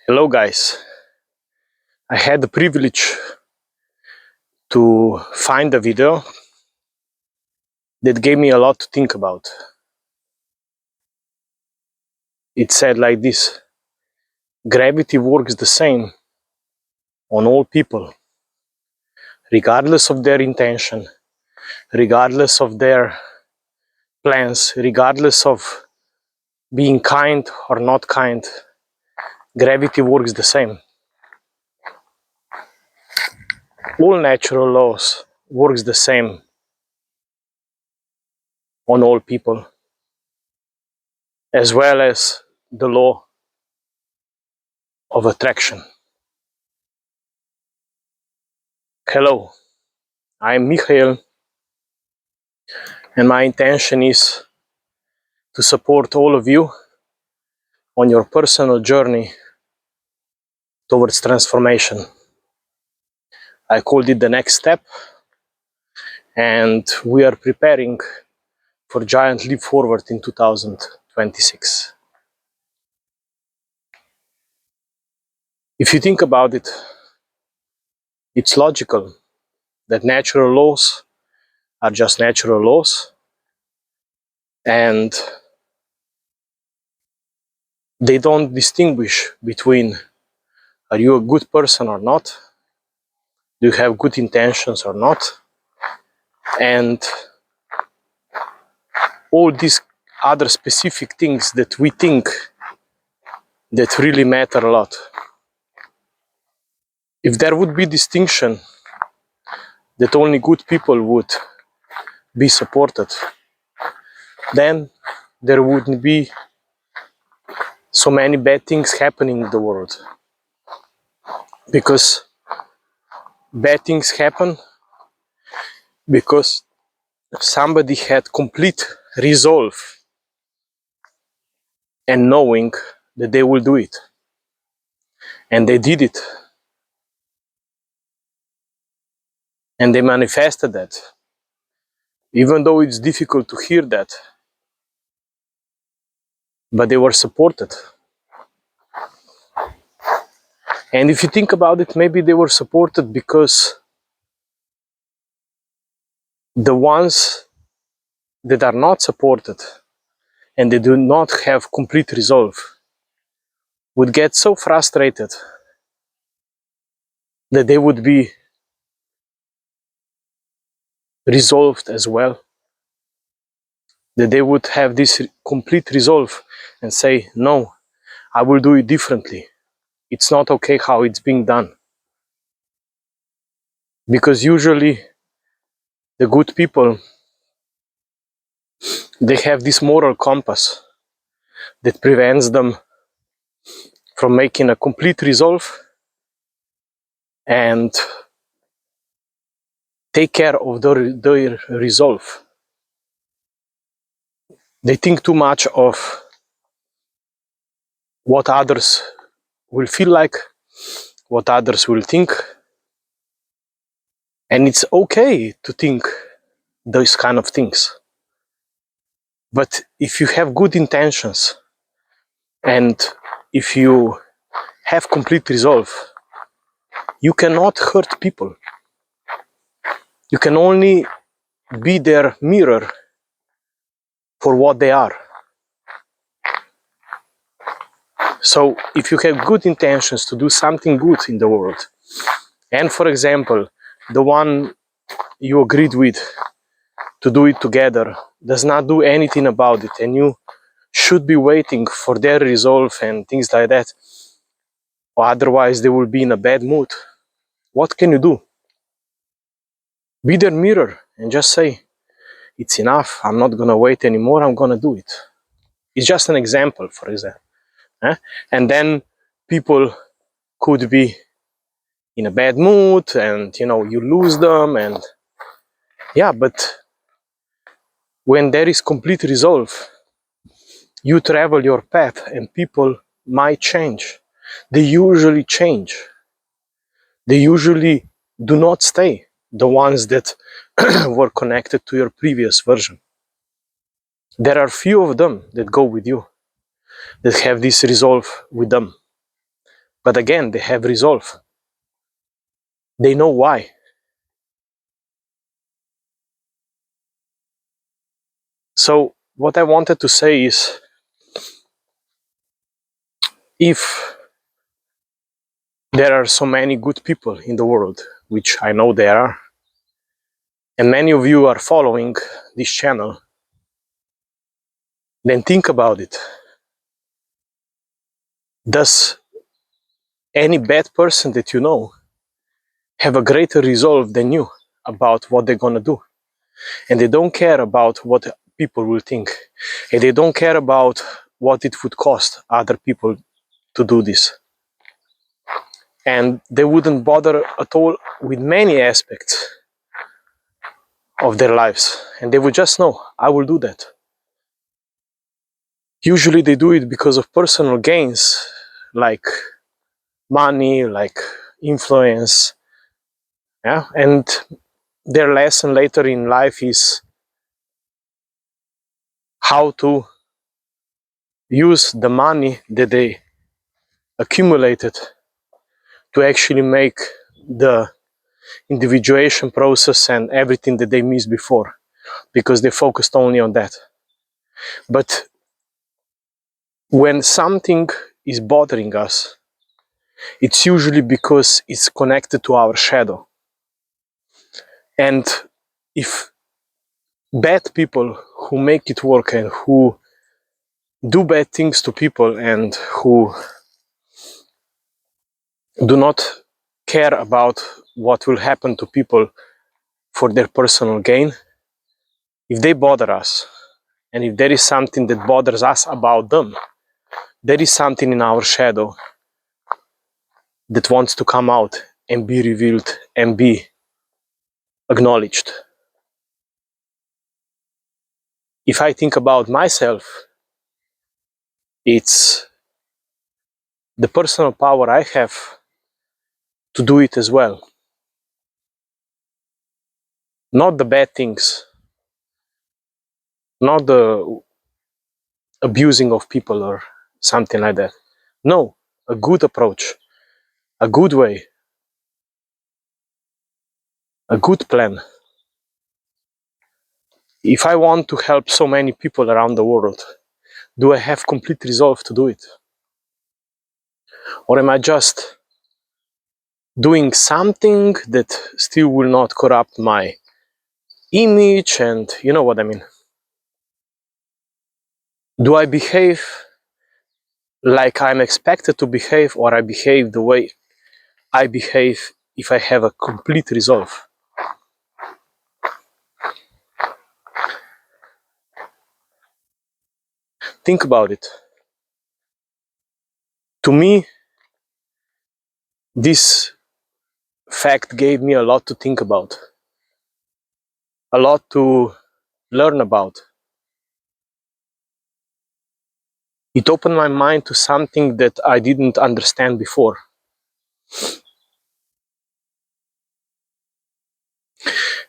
Hello guys, I had the privilege to find a video that gave me a lot to think about. It said like this: gravity works the same on all people, regardless of their intention, regardless of their plans, regardless of being kind or not kind. Gravity works the same. All natural laws works the same on all people, as well as the law of attraction. Hello, I'm Michael, and my intention is to support all of you on your personal journey towards transformation. I called it the next step, and we are preparing for giant leap forward in 2026. If you think about it, it's logical that natural laws are just natural laws, and they don't distinguish between are you a good person or not, do you have good intentions or not, and all these other specific things that we think that really matter a lot. If there would be distinction that only good people would be supported, then there wouldn't be so many bad things happening in the world. Because bad things happen because somebody had complete resolve and knowing that they will do it. And they did it. And they manifested that. Even though it's difficult to hear that, but they were supported. And if you think about it, maybe they were supported because the ones that are not supported and they do not have complete resolve would get so frustrated that they would be resolved as well, that they would have this complete resolve and say, no, I will do it differently. It's not okay how it's being done. Because usually the good people, they have this moral compass that prevents them from making a complete resolve and take care of their resolve. They think too much of what others will feel like, what others will think. And it's okay to think those kind of things. But if you have good intentions and if you have complete resolve, you cannot hurt people. You can only be their mirror for what they are. So if you have good intentions to do something good in the world, and for example, the one you agreed with to do it together does not do anything about it, and you should be waiting for their resolve and things like that, or otherwise they will be in a bad mood, what can you do? Be their mirror and just say, it's enough, I'm not gonna wait anymore, I'm gonna do it. It's just an example, for example. And then people could be in a bad mood and you lose them, and but when there is complete resolve, you travel your path and people might change. They usually change. They usually do not stay, the ones that were connected to your previous version. There are few of them that go with you, that have this resolve with them. But again, they have resolve. They know why. So what I wanted to say is, if there are so many good people in the world, which I know there are, and many of you are following this channel, then think about it. Does any bad person that you know have a greater resolve than you about what they're gonna do? And they don't care about what people will think. And they don't care about what it would cost other people to do this. And they wouldn't bother at all with many aspects of their lives. And they would just know, I will do that. Usually they do it because of personal gains, like money, like influence. Yeah. And their lesson later in life is how to use the money that they accumulated to actually make the individuation process and everything that they missed before, because they focused only on that. But when something is bothering us, it's usually because it's connected to our shadow. And if bad people who make it work and who do bad things to people and who do not care about what will happen to people for their personal gain, if they bother us, and if there is something that bothers us about them, there is something in our shadow that wants to come out and be revealed and be acknowledged. If I think about myself, it's the personal power I have to do it as well. Not the bad things, not the abusing of people or something like that. No, a good approach, a good way, a good plan. If I want to help so many people around the world, do I have complete resolve to do it? Or am I just doing something that still will not corrupt my image, and you know what I mean? Do I behave like I'm expected to behave, or I behave the way I behave if I have a complete resolve? Think about it. To me, this fact gave me a lot to think about, a lot to learn about. It opened my mind to something that I didn't understand before.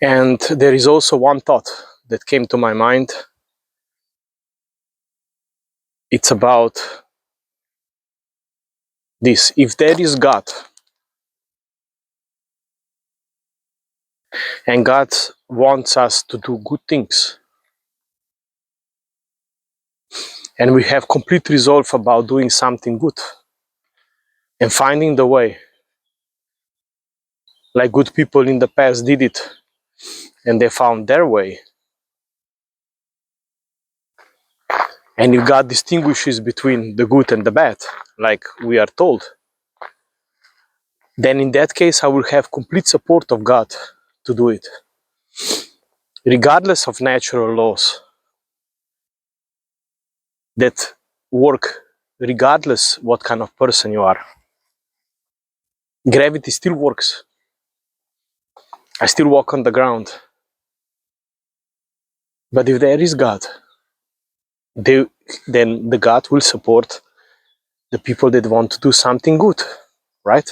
And there is also one thought that came to my mind. It's about this. If there is God, and God wants us to do good things, and we have complete resolve about doing something good and finding the way, like good people in the past did it, and they found their way. And if God distinguishes between the good and the bad, like we are told, then in that case I will have complete support of God to do it, regardless of natural laws that work, regardless what kind of person you are. Gravity still works. I still walk on the ground. But if there is God, then the God will support the people that want to do something good, right?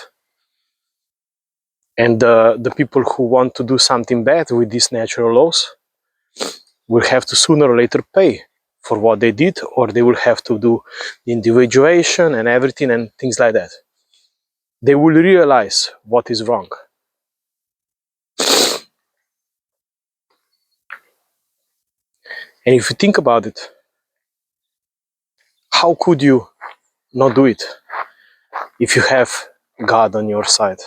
And the people who want to do something bad with these natural laws will have to sooner or later pay for what they did, or they will have to do the individuation and everything and things like that. they will realize what is wrong. And if you think about it, how could you not do it if you have God on your side,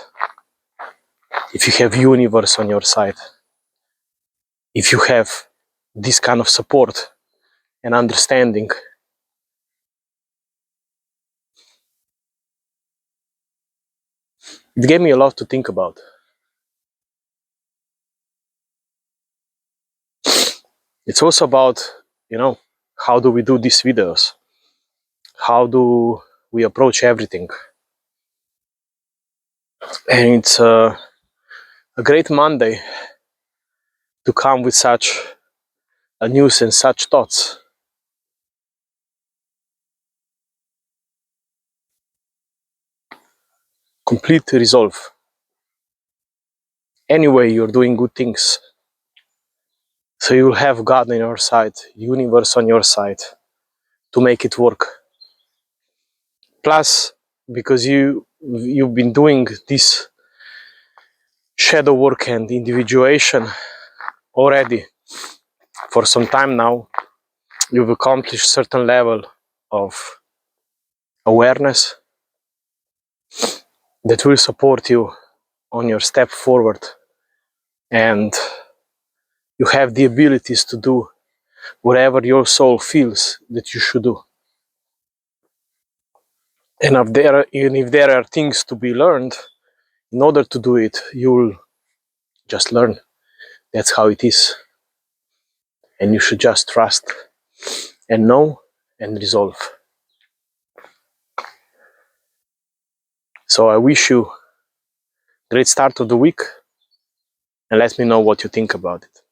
if you have universe on your side, if you have this kind of support and understanding? It gave me a lot to think about. It's also about, how do we do these videos? How do we approach everything? And it's a great Monday to come with such a news and such thoughts. Complete resolve. Anyway, you're doing good things. So you'll have God on your side, universe on your side to make it work. Plus, because you've been doing this shadow work and individuation already for some time now, you've accomplished certain level of awareness that will support you on your step forward, and you have the abilities to do whatever your soul feels that you should do. And if there are things to be learned, in order to do it, you'll just learn. That's how it is. And you should just trust and know and resolve. So I wish you a great start of the week, and let me know what you think about it.